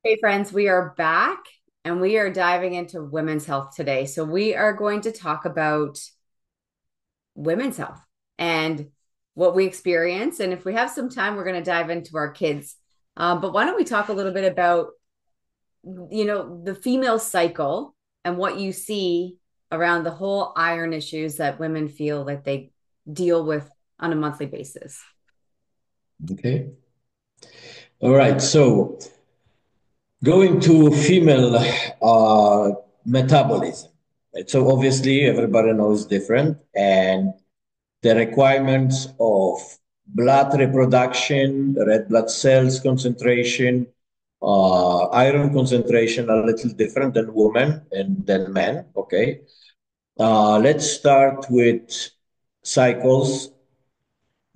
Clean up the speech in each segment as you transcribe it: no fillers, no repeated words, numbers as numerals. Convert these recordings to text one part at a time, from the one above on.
Hey friends, we are back and we are diving into women's health today. So we are going to talk about women's health and what we experience. And if we have some time, we're going to dive into our kids. But why don't we talk a little bit about, the female cycle and what you see around the whole iron issues that women feel that they deal with on a monthly basis. Okay. All right. So going to female metabolism. Right? So obviously everybody knows different, and the requirements of blood reproduction, red blood cells concentration, iron concentration are a little different than women and than men. Okay. Let's start with cycles.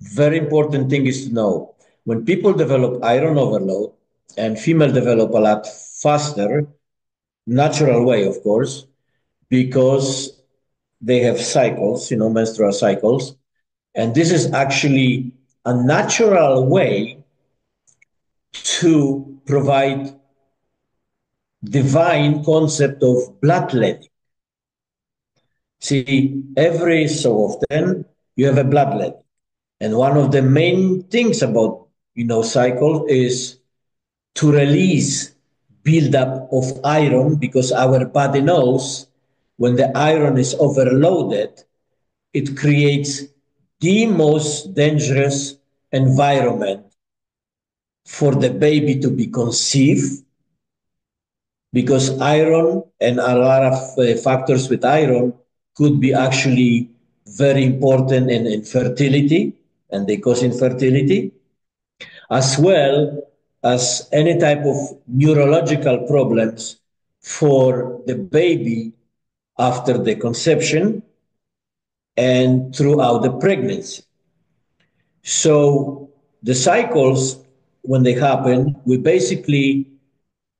Very important thing is to know when people develop iron overload and female develop a lot faster, natural way, of course, because they have cycles, menstrual cycles. And this is actually a natural way to provide divine concept of bloodletting. See, every so often you have a bloodletting. And one of the main things about, cycle is to release buildup of iron because our body knows when the iron is overloaded, it creates the most dangerous environment for the baby to be conceived because iron and a lot of factors with iron could be actually very important in infertility, and they cause infertility as well as any type of neurological problems for the baby after the conception and throughout the pregnancy. So the cycles, when they happen, we basically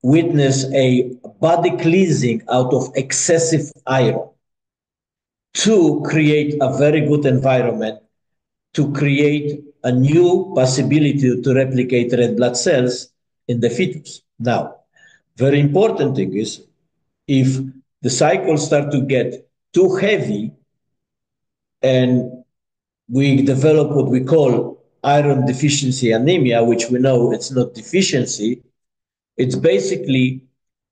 witness a body cleansing out of excessive iron to create a very good environment to create a new possibility to replicate red blood cells in the fetus. Now, very important thing is if the cycles start to get too heavy and we develop what we call iron deficiency anemia, which we know it's not deficiency, it's basically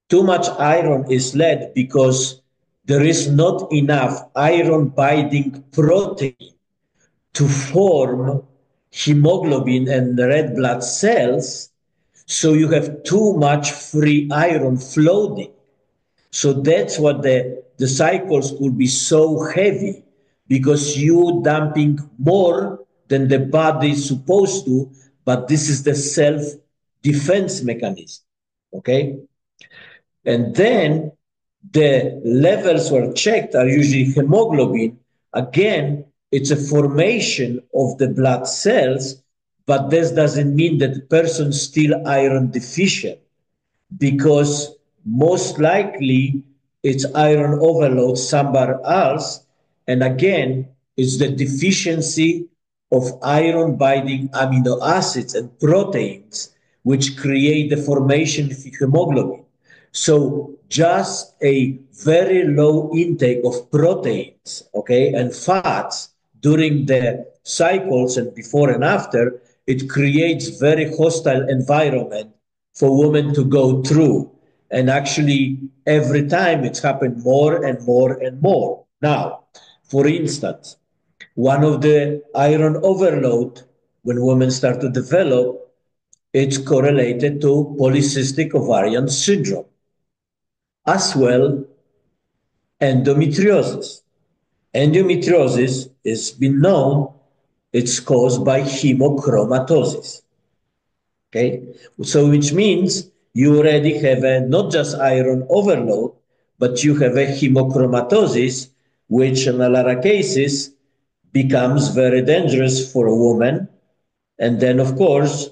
too much iron is led because there is not enough iron binding protein to form hemoglobin and red blood cells. So you have too much free iron floating. So that's what the cycles could be so heavy because you dumping more than the body is supposed to, but this is the self defense mechanism. Okay. And then the levels were checked are usually hemoglobin. Again, it's a formation of the blood cells, but this doesn't mean that the person's still iron deficient because most likely it's iron overload somewhere else. And again, it's the deficiency of iron binding amino acids and proteins, which create the formation of hemoglobin. So just a very low intake of proteins, okay, and fats during the cycles and before and after, it creates very hostile environment for women to go through. And actually, every time it's happened more and more and more. Now, for instance, one of the iron overload when women start to develop, it's correlated to polycystic ovarian syndrome, as well endometriosis. Endometriosis has been known it's caused by hemochromatosis. Okay, so which means you already have a not just iron overload, but you have a hemochromatosis, which in a lot of cases becomes very dangerous for a woman. And then, of course,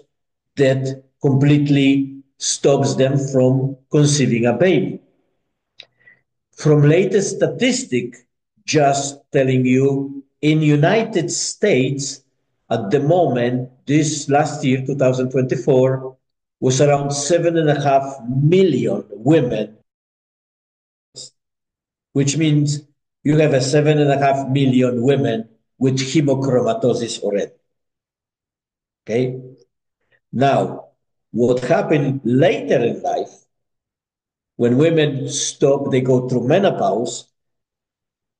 that completely stops them from conceiving a baby. From latest statistic, just telling you, in United States, at the moment, this last year, 2024, was around 7.5 million women, which means you have a 7.5 million women with hemochromatosis already. Okay. Now, what happened later in life, when women stop, they go through menopause,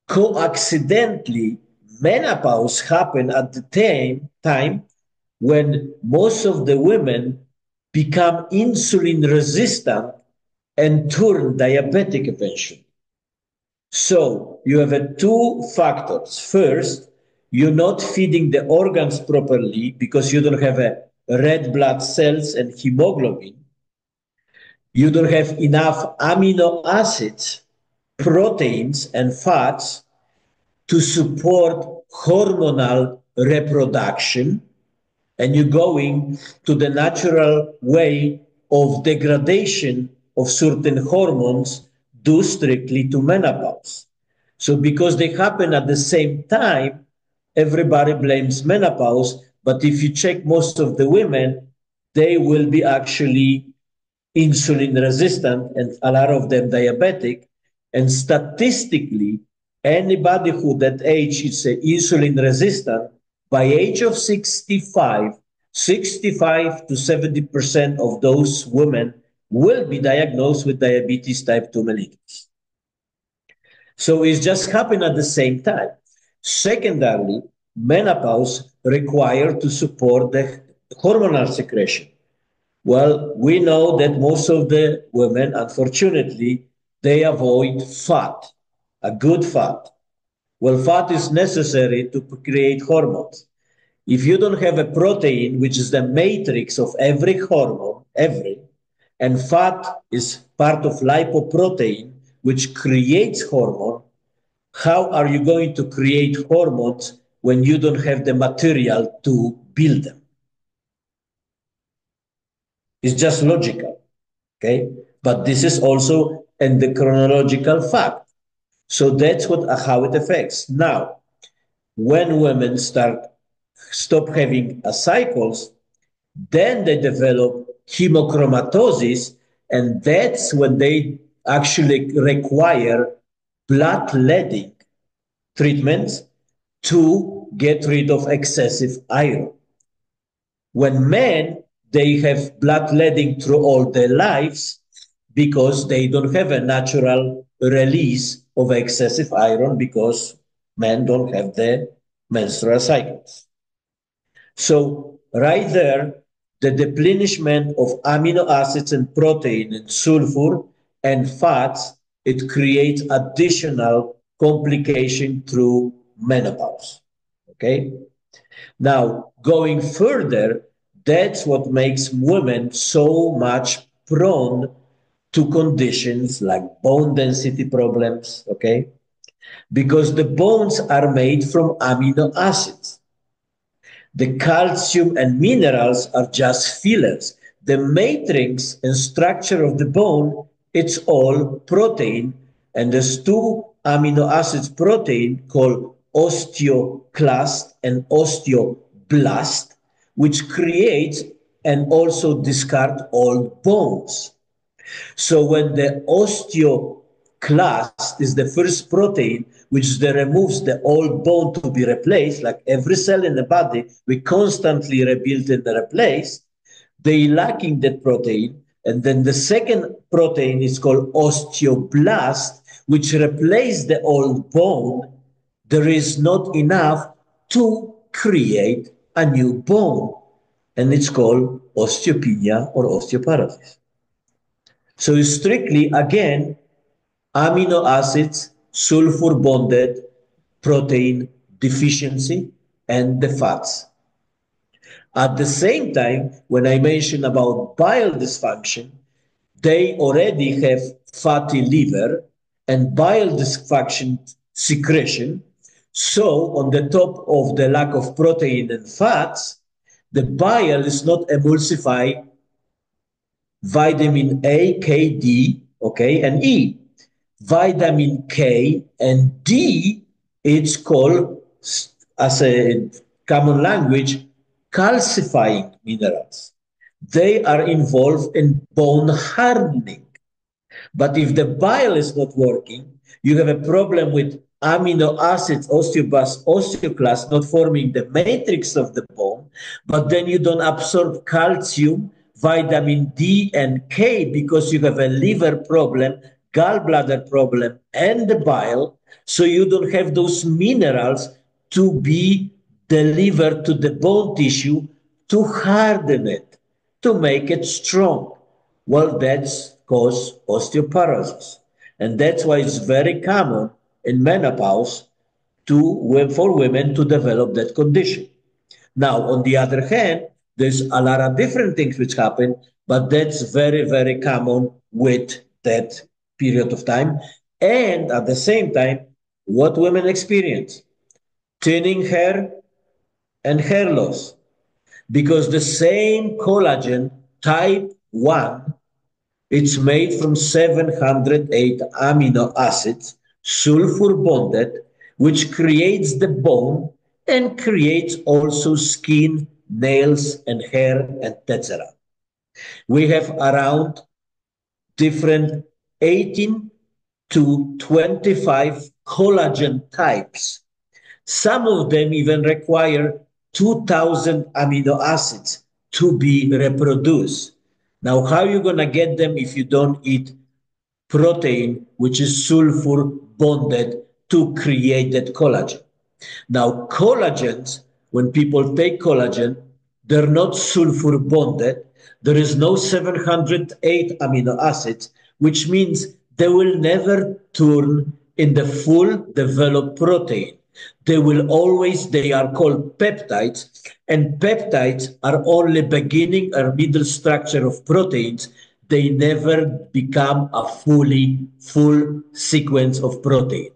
coincidentally, menopause happened at the time when most of the women become insulin resistant and turn diabetic eventually. So you have two factors. First, you're not feeding the organs properly because you don't have a red blood cells and hemoglobin. You don't have enough amino acids, proteins, and fats to support hormonal reproduction, and you're going to the natural way of degradation of certain hormones due strictly to menopause. So because they happen at the same time, everybody blames menopause, but if you check most of the women, they will be actually insulin resistant and a lot of them diabetic. And statistically, anybody who that age is insulin resistant, by age of 65, 65 to 70% of those women will be diagnosed with diabetes type 2 mellitus. So it's just happened at the same time. Secondarily, menopause required to support the hormonal secretion. Well, we know that most of the women, unfortunately, they avoid fat, a good fat. Well, fat is necessary to create hormones. If you don't have a protein, which is the matrix of every hormone, and fat is part of lipoprotein, which creates hormone, how are you going to create hormones when you don't have the material to build them? It's just logical. Okay, but this is also endocrinological fact. So that's what how it affects. Now, when women stop having a cycles, then they develop hemochromatosis, and that's when they actually require bloodletting treatments to get rid of excessive iron. When men, they have bloodletting through all their lives because they don't have a natural release of excessive iron because men don't have the menstrual cycles. So right there, the deplenishment of amino acids and protein and sulfur and fats, it creates additional complication through menopause. Okay? Now, going further, that's what makes women so much prone to conditions like bone density problems, okay? Because the bones are made from amino acids. The calcium and minerals are just fillers. The matrix and structure of the bone, it's all protein, and there's two amino acids protein called osteoclast and osteoblast, which creates and also discard old bones. So when the osteoclast is the first protein which removes the old bone to be replaced, like every cell in the body, we constantly rebuild and replace, they lacking that protein. And then the second protein is called osteoblast, which replace the old bone. There is not enough to create a new bone. And it's called osteopenia or osteoporosis. So strictly, again, amino acids, sulfur bonded protein deficiency, and the fats. At the same time, when I mention about bile dysfunction, they already have fatty liver and bile dysfunction secretion. So on the top of the lack of protein and fats, the bile is not emulsify vitamin A, K, D, okay, and E. Vitamin K and D, it's called, as a common language, calcifying minerals. they are involved in bone hardening. But if the bile is not working, you have a problem with amino acids, osteoclast not forming the matrix of the bone, but then you don't absorb calcium, vitamin D, and K because you have a liver problem, gallbladder problem, and the bile. So you don't have those minerals to be delivered to the bone tissue to harden it, to make it strong. Well, that's cause osteoporosis. And that's why it's very common in menopause for women to develop that condition. Now, on the other hand, there's a lot of different things which happen, but that's very, very common with that period of time. And at the same time, what women experience? Thinning hair and hair loss. Because the same collagen type 1, it's made from 708 amino acids, sulfur bonded, which creates the bone and creates also skin, nails, and hair, and etc. We have around different 18 to 25 collagen types. Some of them even require 2,000 amino acids to be reproduced. Now, how are you going to get them if you don't eat protein, which is sulfur bonded to create that collagen? Now, collagens, when people take collagen, they're not sulfur bonded. There is no 708 amino acids, which means they will never turn in the full developed protein. They will always, they are called peptides, and peptides are only beginning or middle structure of proteins. They never become a full sequence of protein.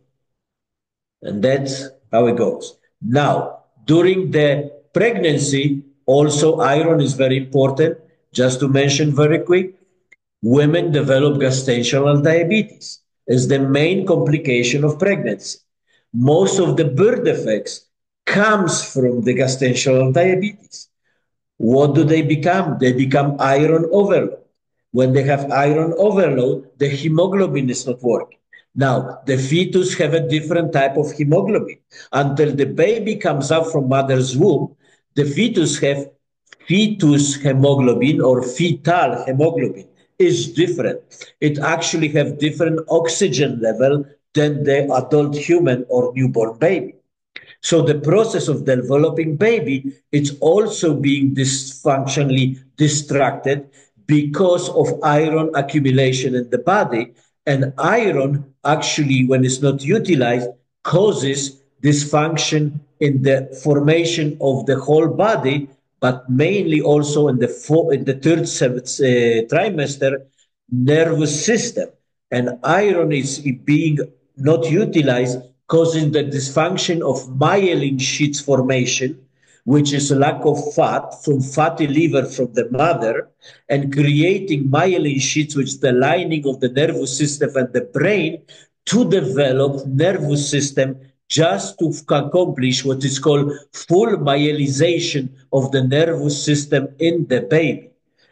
And that's how it goes. Now, during the pregnancy, also iron is very important. Just to mention very quick, women develop gestational diabetes is the main complication of pregnancy. Most of the birth defects comes from the gestational diabetes. What do they become? They become iron overload. When they have iron overload, the hemoglobin is not working. Now, the fetus have a different type of hemoglobin. Until the baby comes out from mother's womb, the fetus have fetus hemoglobin or fetal hemoglobin is different. It actually have different oxygen level than the adult human or newborn baby. So the process of developing baby, it's also being dysfunctionally distracted because of iron accumulation in the body. And iron actually, when it's not utilized, causes dysfunction in the formation of the whole body, but mainly also in the third trimester nervous system. And iron is being not utilized, causing the dysfunction of myelin sheaths formation, which is a lack of fat from fatty liver from the mother, and creating myelin sheaths, which is the lining of the nervous system and the brain, to develop nervous system just to accomplish what is called full myelization of the nervous system in the baby.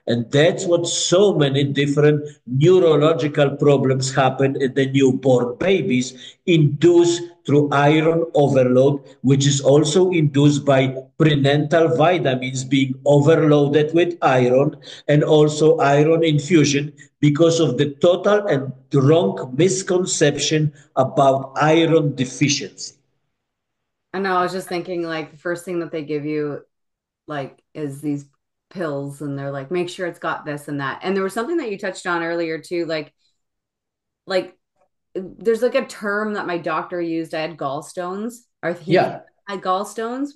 And that's what so many different neurological problems happen in the newborn babies, induced through iron overload, which is also induced by prenatal vitamins being overloaded with iron, and also iron infusion because of the total and wrong misconception about iron deficiency. I know, I was just thinking like the first thing that they give you like is these pills and they're like make sure it's got this and that. And there was something that you touched on earlier too, like there's like a term that my doctor used. I had gallstones, or he Yeah. had gallstones,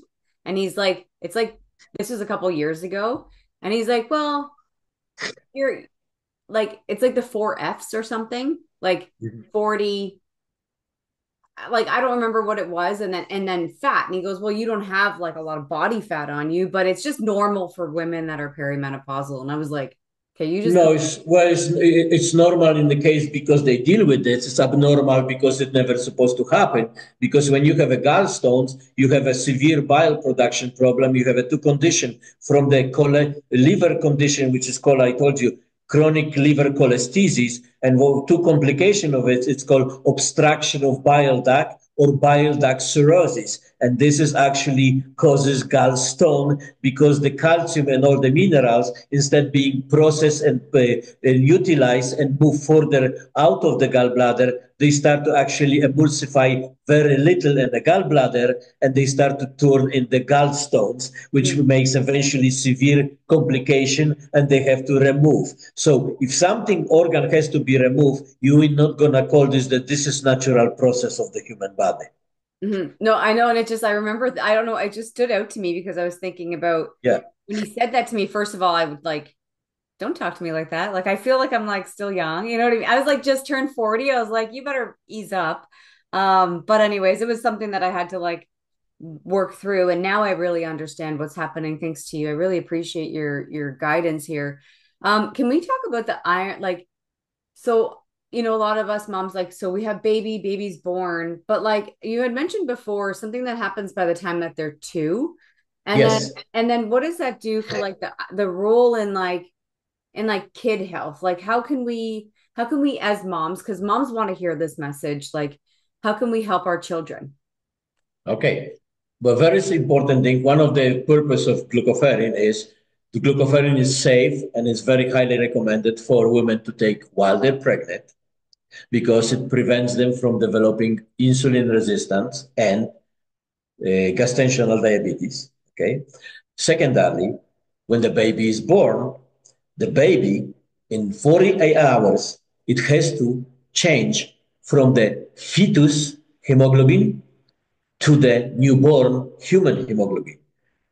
and he's like, it's like this was a couple years ago, and he's like, well, you're like it's like the four F's or something, like 40, like I don't remember what it was, and then fat. And he goes, well, you don't have like a lot of body fat on you, but it's just normal for women that are perimenopausal. And I was like, Okay, you just No, it's normal in the case because they deal with this. It's abnormal because it's never supposed to happen. Because when you have a gallstones, you have a severe bile production problem. You have a two condition from the liver condition, which is called, I told you, chronic liver cholestasis, and two complication of it. It's called obstruction of bile duct or bile duct cirrhosis. And this is actually causes gallstone because the calcium and all the minerals, instead being processed and utilized and move further out of the gallbladder, they start to actually emulsify very little in the gallbladder, and they start to turn in the gallstones, which mm, makes eventually severe complication, and they have to remove. So if something organ has to be removed, you are not gonna call this that this is natural process of the human body. No, I know, and it just I remember I don't know, it just stood out to me because I was thinking about Yeah. when he said that to me. First of all, I would like don't talk to me like that. Like I feel like I'm like still young. You know what I mean? I was like just turned 40. I was like, you better ease up. But anyways, it was something that I had to like work through. And now I really understand what's happening thanks to you. I really appreciate your guidance here. Can we talk about the iron? Like, so a lot of us moms like, so we have baby's born, but like you had mentioned before, something that happens by the time that they're two. And then Yes. and then what does that do for like the role in like kid health? Like how can we as moms, because moms want to hear this message, like how can we help our children? Okay. But very important thing, one of the purpose of glucoferrin is the glucoferrin is safe and is very highly recommended for women to take while they're pregnant because it prevents them from developing insulin resistance and gestational diabetes. Okay. Secondarily, when the baby is born, the baby in 48 hours, it has to change from the fetus hemoglobin to the newborn human hemoglobin,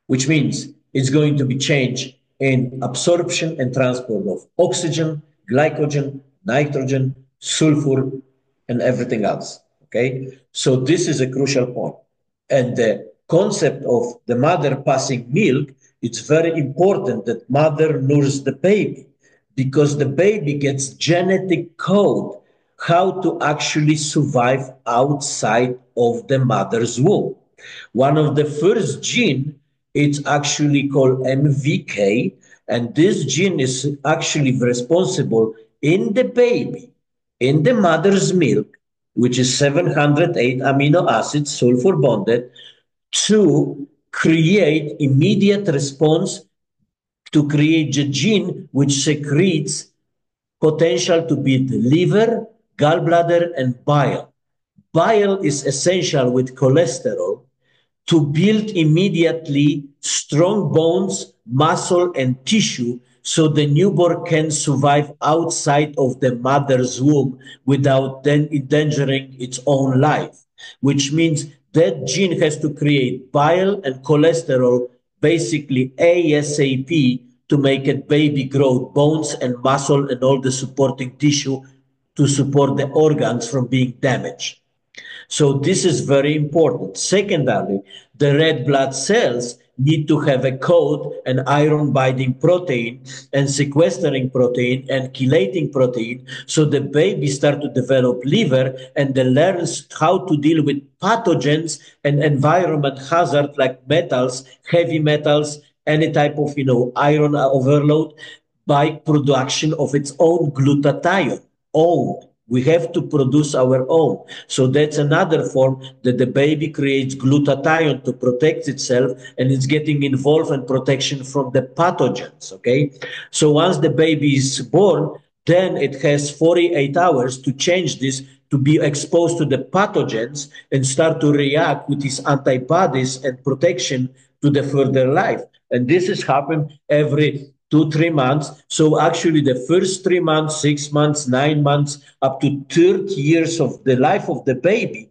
which means it's going to be changed in absorption and transport of oxygen, glycogen, nitrogen, sulfur, and everything else. Okay, so this is a crucial point. And the concept of the mother passing milk, it's very important that mother nurses the baby because the baby gets genetic code how to actually survive outside of the mother's womb. One of the first gene, it's actually called MVK, and this gene is actually responsible in the baby, in the mother's milk, which is 708 amino acids, sulfur bonded, to create immediate response to create a gene which secretes potential to be the liver, gallbladder, and bile. Bile is essential with cholesterol to build immediately strong bones, muscle, and tissue so the newborn can survive outside of the mother's womb without then endangering its own life, which means that gene has to create bile and cholesterol basically ASAP to make a baby grow bones and muscle and all the supporting tissue to support the organs from being damaged. So this is very important. Secondly, the red blood cells need to have a code, an iron binding protein and sequestering protein and chelating protein. So the baby start to develop liver and they learns how to deal with pathogens and environment hazard like metals, heavy metals, any type of, iron overload by production of its own glutathione. Own. We have to produce our own. So that's another form that the baby creates glutathione to protect itself and it's getting involved in protection from the pathogens. Okay. So once the baby is born, then it has 48 hours to change this to be exposed to the pathogens and start to react with these antibodies and protection to the further life. And this has happened every 2, 3 months. So actually the first 3 months, 6 months, 9 months, up to 30 years of the life of the baby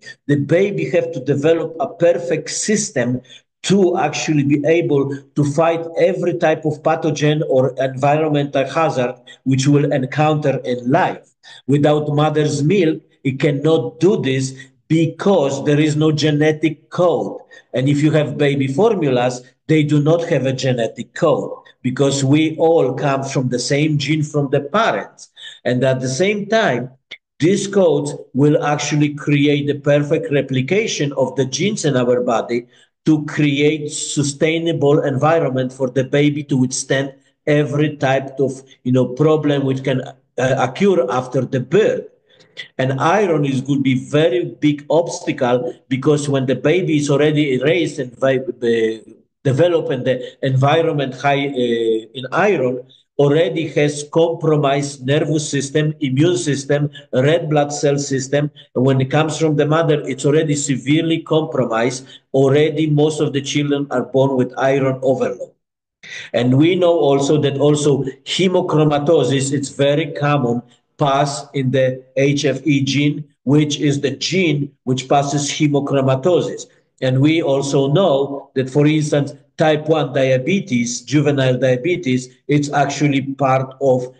have to develop a perfect system to actually be able to fight every type of pathogen or environmental hazard which will encounter in life. Without mother's milk, it cannot do this because there is no genetic code. And if you have baby formulas, they do not have a genetic code. because we all come from the same gene from the parents. And at the same time, these codes will actually create the perfect replication of the genes in our body to create sustainable environment for the baby to withstand every type of problem which can occur after the birth. And iron is could be very big obstacle because when the baby is already raised and develop in the environment high in iron, already has compromised nervous system, immune system, red blood cell system. And when it comes from the mother, it's already severely compromised. Already most of the children are born with iron overload. And we know also that also hemochromatosis, it's very common, pass in the HFE gene, which is the gene which passes hemochromatosis. And we also know that, for instance, type 1 diabetes, juvenile diabetes, it's actually part of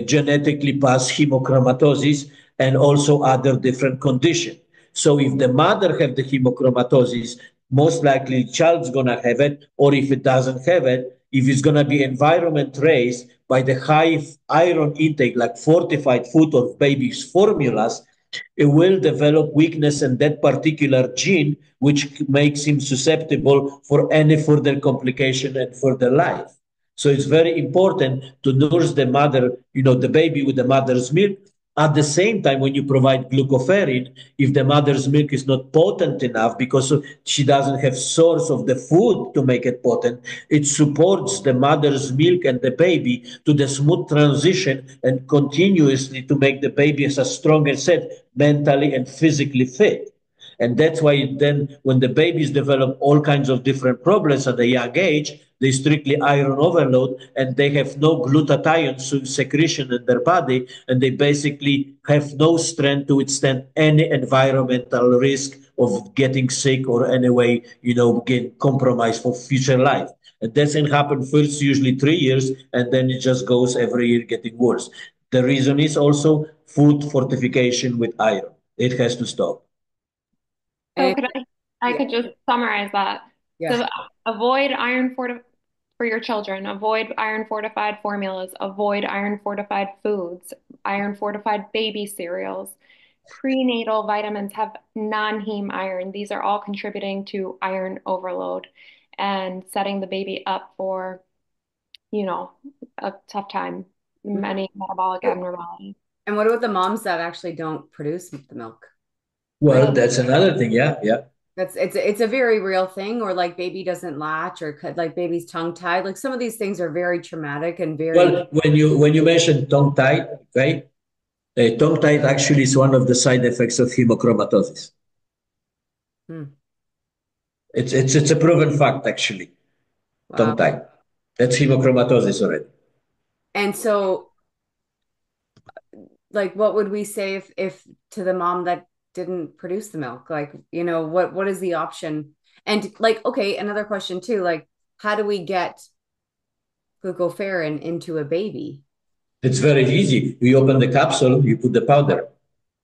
genetically passed hemochromatosis and also other different conditions. So if the mother have the hemochromatosis, most likely child's gonna have it, or if it doesn't have it, if it's gonna be environment raised by the high iron intake, like fortified food or baby's formulas, it will develop weakness in that particular gene, which makes him susceptible for any further complication and further life. So it's very important to nurse the mother, the baby with the mother's milk. At the same time, when you provide glucoferrin, if the mother's milk is not potent enough because she doesn't have source of the food to make it potent, it supports the mother's milk and the baby to the smooth transition and continuously to make the baby as a strong and said mentally and physically fit. And that's why then when the babies develop all kinds of different problems at a young age, they strictly iron overload and they have no glutathione secretion in their body, and they basically have no strength to withstand any environmental risk of getting sick or anyway, get compromised for future life. And that can happen first, usually 3 years, and then it just goes every year getting worse. The reason is also food fortification with iron. It has to stop. And So it, could I yeah, could just summarize that. yeah. So avoid iron for your children, avoid iron fortified formulas, avoid iron fortified foods, iron fortified baby cereals. Prenatal vitamins have non-heme iron. These are all contributing to iron overload and setting the baby up for, you know, a tough time, many metabolic abnormalities. And what about the moms that actually don't produce the milk? Like Well, that's another thing. Yeah, yeah. it's a very real thing, or like baby doesn't latch, or like baby's tongue tied. Like some of these things are very traumatic and very. Well, when you mention tongue tied, okay, tongue tied actually is one of the side effects of hemochromatosis. Hmm, It's a proven fact actually. wow. Tongue tied. That's hemochromatosis already. And so, like, what would we say if to the mom that didn't produce the milk? Like, what is the option? And like, okay, another question too. Like, how do we get glucoferrin into a baby? It's very easy. You open the capsule, you put the powder.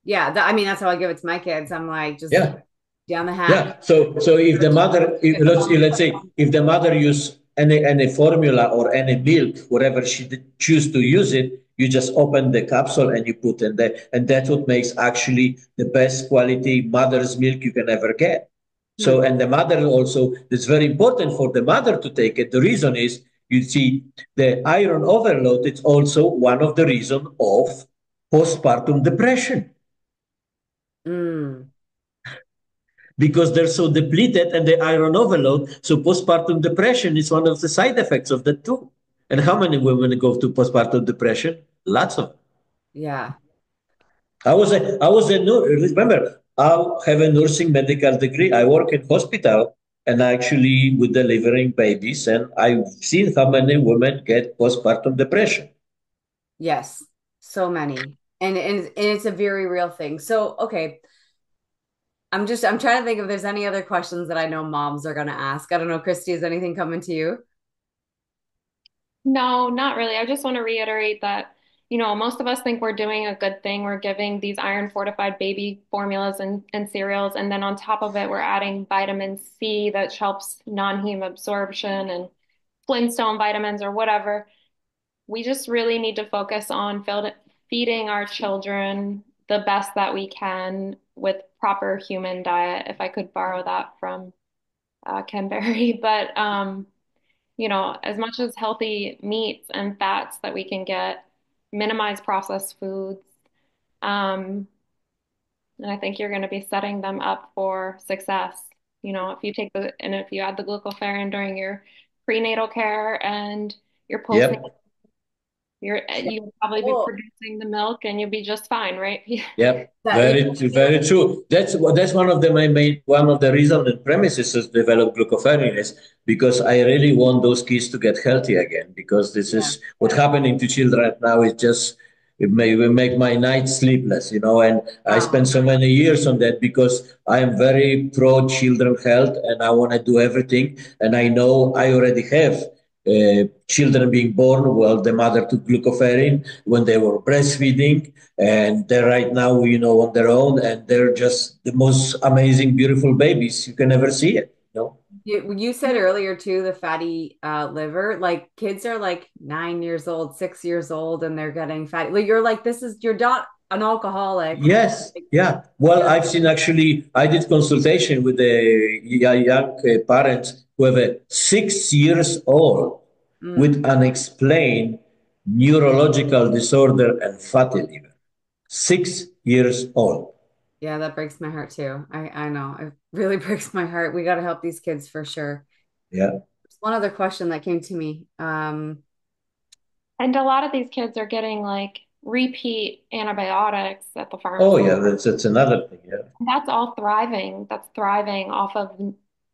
Yeah, I mean, that's how I give it to my kids. I'm like, just Yeah, down the hatch. yeah. So if the mother, let's say, if the mother use any formula or any milk, whatever she choose to use it, you just open the capsule and you put in there, and that's what makes actually the best quality mother's milk you can ever get. Hmm. So, and the mother also, it's very important for the mother to take it. The reason is, you see, the iron overload. It's also one of the reason of postpartum depression, Mm, because they're so depleted and the iron overload. So postpartum depression is one of the side effects of that too. And how many women go to postpartum depression? Lots of. yeah. I was a nurse. Remember, I have a nursing medical degree. I work in hospital and actually with delivering babies, and I've seen how many women get postpartum depression. Yes. So many. And it's a very real thing. So, okay. I'm trying to think if there's any other questions that I know moms are gonna ask. I don't know, Christy, is anything coming to you? No, not really. I just want to reiterate that, most of us think we're doing a good thing. We're giving these iron fortified baby formulas and cereals. And then on top of it, we're adding vitamin C that helps non-heme absorption and Flintstone vitamins or whatever. We just really need to focus on feeding our children the best that we can with proper human diet, if I could borrow that from Ken Berry. But as much as healthy meats and fats that we can get, minimize processed foods. Um, and I think you're going to be setting them up for success. If you add the glucopharic during your prenatal care and your postnatal, Yep. you'll probably be Well, producing the milk and you'll be just fine, right? Yep, that yeah, very true. That's one of the my main one of the reasons and premises to develop glucopheniris because I really want those kids to get healthy again because this yeah. is what happening to children right now is just will make my night sleepless, and I spent Oh, so many years on that because I am very pro children health and I want to do everything and I know I already have children being born, well, the mother took glucopharic when they were breastfeeding, and they're right now, on their own, and they're just the most amazing, beautiful babies you can ever see it. you said earlier too, the fatty liver, like kids are like 9 years old, 6 years old, and they're getting fatty. Like you're like, this is you're not an alcoholic. Yes, Like, yeah. Well, you're I've seen actually, I did consultation with the young parents who have a 6 years old mm, with unexplained neurological disorder and fatty liver. 6 years old. yeah, that breaks my heart too. I know. It really breaks my heart. We got to help these kids for sure. Yeah. There's one other question that came to me. And a lot of these kids are getting like repeat antibiotics at the Oh, pharmacy. yeah. That's another thing. Yeah. That's all thriving. That's thriving off of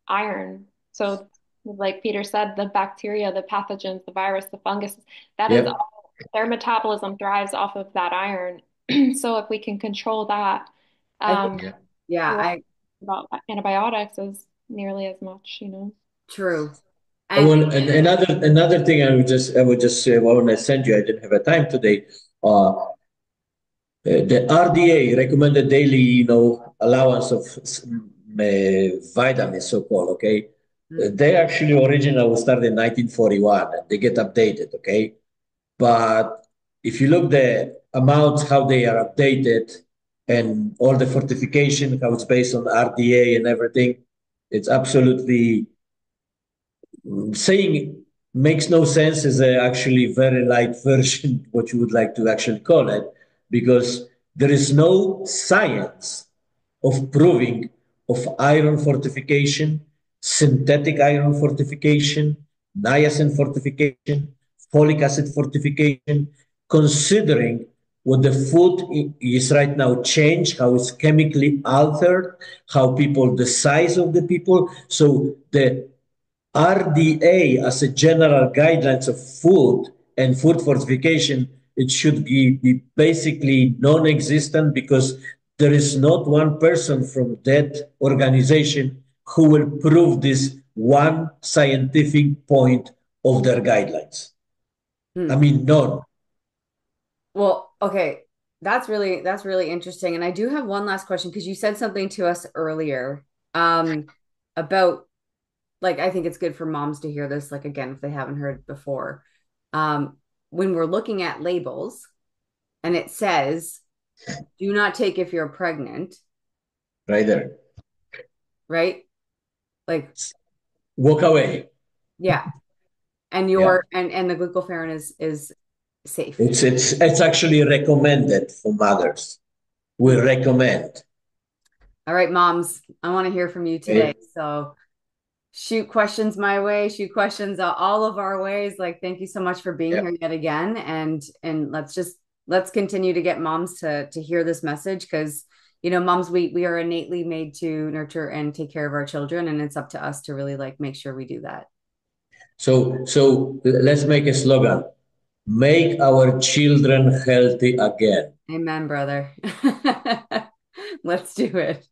iron. So, like Peter said, the bacteria, the pathogens, the virus, the fungus, that is Yep. all, their metabolism thrives off of that iron. So, if we can control that, I think, um, Yeah. yeah, we won't I about antibiotics as nearly as much. true. And Well, and another thing I would just say, well, when I sent you, I didn't have a time today. The RDA, recommended daily, allowance of vitamins, so-called, okay? mm, They actually originally started in 1941 and they get updated, okay? But if you look the amounts, how they are updated and all the fortification, how it's based on RDA and everything, it's absolutely saying makes no sense is a actually very light version, what you would like to actually call it, because there is no science of proving of iron fortification, synthetic iron fortification, niacin fortification, folic acid fortification, considering what the food is right now changed, how it's chemically altered, how people, the size of the people. So the RDA as a general guidelines of food and food fortification, it should be basically non-existent because there is not one person from that organization who will prove this one scientific point of their guidelines. I mm. mean, none. Well, okay. That's really interesting. And I do have one last question because you said something to us earlier about like I think it's good for moms to hear this like again if they haven't heard before. Um when we're looking at labels and it says do not take if you're pregnant, Right there. right? Like Walk away. yeah. And Yeah. your and the glucopharic is safe. It's actually recommended for mothers. We Mm. recommend. All right, moms, I want to hear from you today. Okay? So shoot questions my way, shoot questions all of our ways. Like, thank you so much for being Yeah. here yet again. And let's continue to get moms to hear this message because moms, we are innately made to nurture and take care of our children, and it's up to us to really like make sure we do that. So let's make a slogan. Make our children healthy again. Amen, brother. Let's do it.